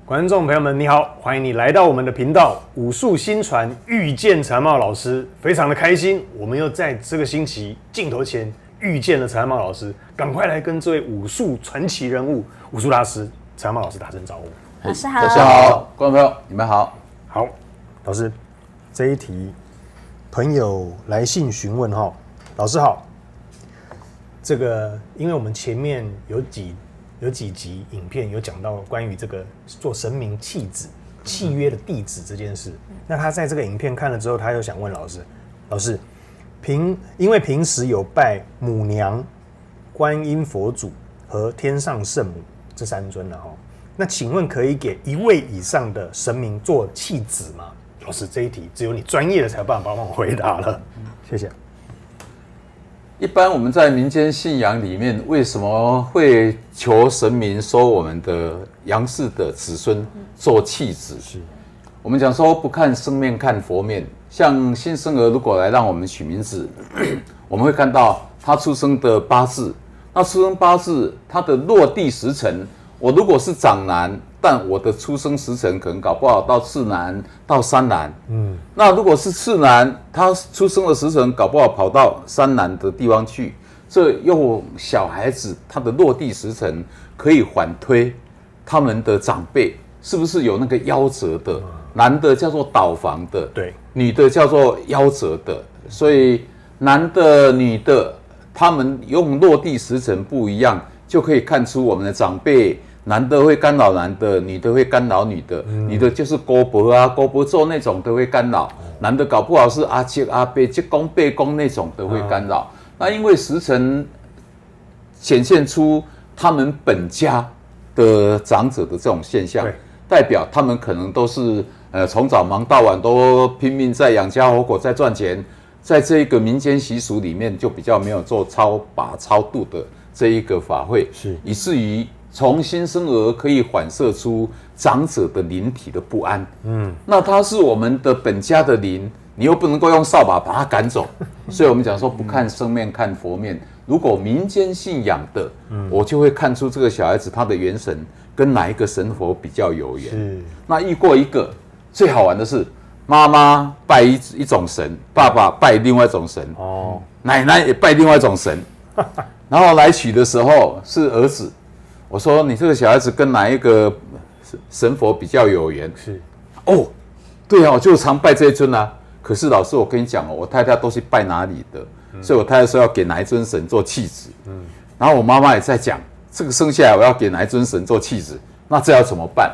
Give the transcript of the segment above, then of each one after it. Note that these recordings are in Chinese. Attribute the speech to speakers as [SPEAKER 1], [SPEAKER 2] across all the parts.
[SPEAKER 1] 观众朋友们，你好，欢迎你来到我们的频道武术新传遇见财茂老师，非常的开心，我们又在这个星期镜头前遇见了财茂老师，赶快来跟这位武术传奇人物、武术大师财茂老师打声招呼。
[SPEAKER 2] 老师好，
[SPEAKER 3] 大家好，观众朋友，你们好。
[SPEAKER 1] 好，老师，这一题朋友来信询问哈，老师好，这个因为我们前面有几集影片有讲到关于这个做神明契子、契约的弟子这件事，那他在这个影片看了之后，他又想问老师，因为平时有拜母娘、观音佛祖和天上圣母这三尊了哈，那请问可以给一位以上的神明做契子吗？老师，这一题只有你专业的才有办法帮我回答了，谢谢。
[SPEAKER 3] 一般我们在民间信仰里面，为什么会求神明收我们的阳世的子孙做契子？是我们讲说不看生面看佛面，像新生儿如果来让我们取名字，我们会看到他出生的八字，那出生八字他的落地时辰，我如果是长男，但我的出生时辰可能搞不好到次男到三男，那如果是次男，他出生的时辰搞不好跑到三男的地方去，这又小孩子他的落地时辰可以缓推他们的长辈是不是有那个夭折的，男的叫做倒房的，
[SPEAKER 1] 对，
[SPEAKER 3] 女的叫做夭折的，所以男的女的他们用落地时辰不一样，就可以看出我们的长辈。男的会干扰男的，女的会干扰女的，女的就是姑婆啊、姑婆做那种都会干扰，男的搞不好是阿叔、阿伯、舅公、伯公那种都会干扰。那因为时辰显现出他们本家的长者的这种现象，代表他们可能都是从早忙到晚，都拼命在养家活口，在赚钱，在这一个民间习俗里面就比较没有做超拔超度的这一个法会，是以至于。从新生儿可以反射出长者的灵体的不安，那他是我们的本家的灵，你又不能够用扫把把他赶走，所以我们讲说不看生面看佛面。如果民间信仰的，我就会看出这个小孩子他的元神跟哪一个神佛比较有缘。那遇过一个最好玩的是，妈妈拜一种神，爸爸拜另外一种神，奶奶也拜另外一种神，然后来取的时候是儿子。我说你这个小孩子跟哪一个神佛比较有缘？是哦，对啊，我就常拜这一尊啊。可是老师，我跟你讲哦，我太太都是拜哪里的，所以我太太说要给哪一尊神做契子。然后我妈妈也在讲，这个生下来我要给哪一尊神做契子，那这要怎么办？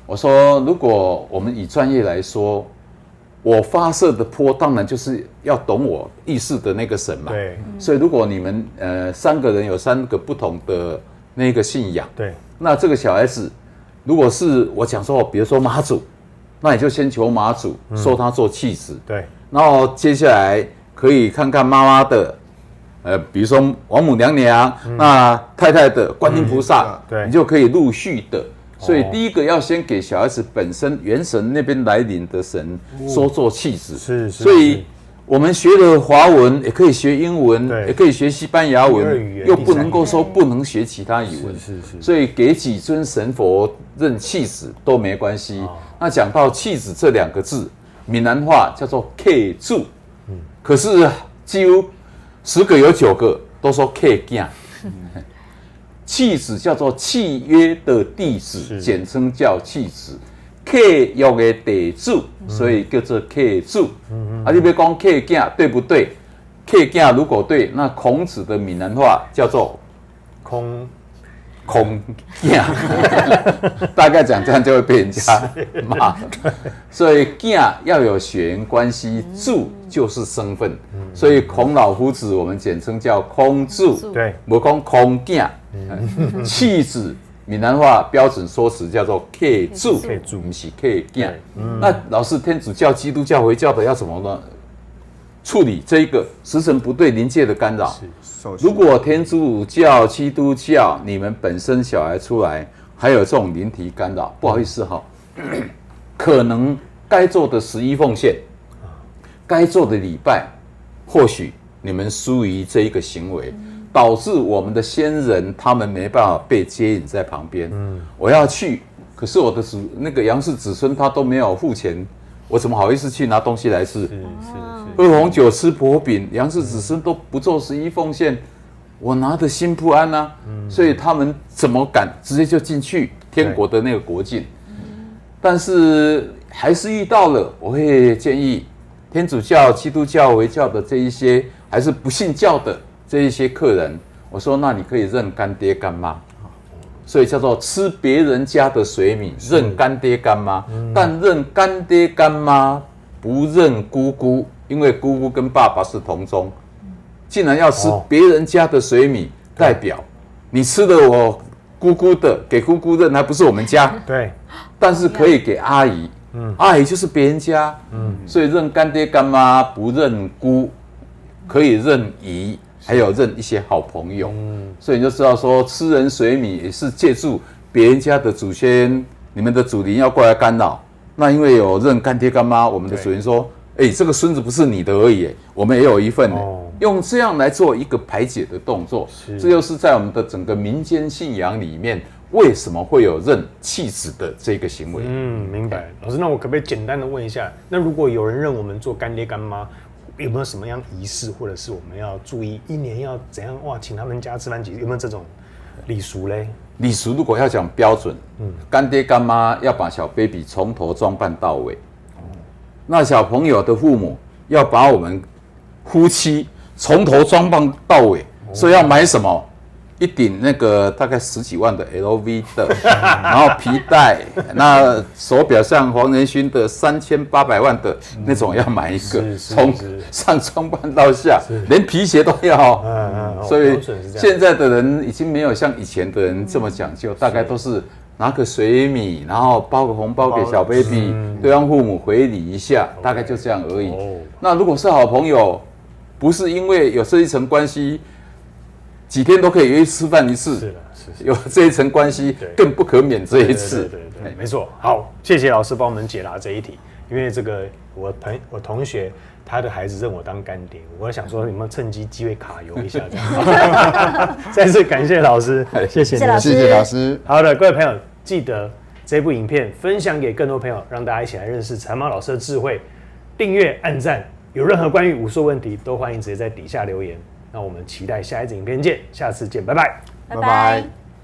[SPEAKER 3] 我说如果我们以专业来说，我发射的波当然就是要懂我意识的那个神嘛。对，所以如果你们三个人有三个不同的。那个信仰，对，那这个小孩子，如果是我讲说，比如说妈祖，那你就先求妈祖收他做契子，对，然后接下来可以看看妈妈的，比如说王母娘娘，那太太的观音菩萨，对，你就可以陆续的。所以第一个要先给小孩子本身元神那边来临的神收做契子，是，所以。我们学了华文，也可以学英文，也可以学西班牙文，又不能够说不能学其他语文，所以给几尊神佛认契子都没关系。那讲到契子这两个字，闽南话叫做契子，可是几乎10个有9个都说契囝。契子叫做契约的弟子，简称叫契子。契约的地主，所以叫做契子。你别讲契囝对不对？契囝如果对，那孔子的闽南话叫做空囝，大概讲这样就会被人家骂。所以囝要有血缘关系，子就是身份。所以孔老夫子我们简称叫孔子，对，不讲空囝。契子。闽南话标准说辞叫做契子，不是契囝。那老师，天主教、基督教、回教的要怎么呢？处理这一个时辰不对临界的干扰。如果天主教、基督教你们本身小孩出来还有这种灵体干扰，不好意思哈，可能该做的11奉献，该做的礼拜，或许你们疏于这一个行为。导致我们的先人他们没办法被接引在旁边。我要去可是我的那个杨氏子孙他都没有付钱，我怎么好意思去拿东西来吃？喝红酒吃薄饼，杨氏子孙都不做11奉献，我拿的心不安啊。所以他们怎么敢直接就进去天国的那个国境？但是还是遇到了，我会建议天主教、基督教、回教的这一些，还是不信教的这一些客人，我说那你可以认干爹干妈。所以叫做吃别人家的水米，认干爹干妈，但认干爹干妈不认姑姑，因为姑姑跟爸爸是同宗。既然要吃别人家的水米，代表你吃了我姑姑的，给姑姑认，还不是我们家。
[SPEAKER 1] 对，
[SPEAKER 3] 但是可以给阿姨，阿姨就是别人家，所以认干爹干妈不认姑，可以认姨。还有认一些好朋友，所以你就知道说吃人水米也是借助别人家的祖先，你们的祖灵要过来干扰。那因为有认干爹干妈，我们的祖灵说，这个孙子不是你的而已，我们也有一份。用这样来做一个排解的动作，这就是在我们的整个民间信仰里面，为什么会有认弃子的这个行为？
[SPEAKER 1] 明白。老师，那我可不可以简单的问一下，那如果有人认我们做干爹干妈，有没有什么样仪式，或者是我们要注意一年要怎样请他们家吃饭几次，有没有这种礼俗嘞？
[SPEAKER 3] 礼俗如果要讲标准，干爹干妈要把小 baby 从头装扮到尾，那小朋友的父母要把我们夫妻从头装扮到尾，所以要买什么？一顶那个大概10几万的 LV 的，然后皮带，那手表像黄仁勋的3800万的那种要买一个，从上装扮到下，连皮鞋都要。所以现在的人已经没有像以前的人这么讲究，大概都是拿个水米，然后包个红包给小 baby，对方父母回礼一下，大概就这样而已。那如果是好朋友，不是因为有这一层关系，几天都可以约吃饭一次，是有这一层关系，更不可免这一次。
[SPEAKER 1] 对，没错。好，谢谢老师帮我们解答这一题。因为这个我同学他的孩子认我当干爹，我想说有没有趁机会揩油一下这样。再次感谢老师，谢谢你，
[SPEAKER 2] 谢谢老师。
[SPEAKER 1] 好的，各位朋友，记得这部影片分享给更多朋友，让大家一起来认识财马老师的智慧。订阅、按赞，有任何关于武术问题，都欢迎直接在底下留言。那我们期待下一支影片见，下次见，拜拜，
[SPEAKER 2] 拜拜。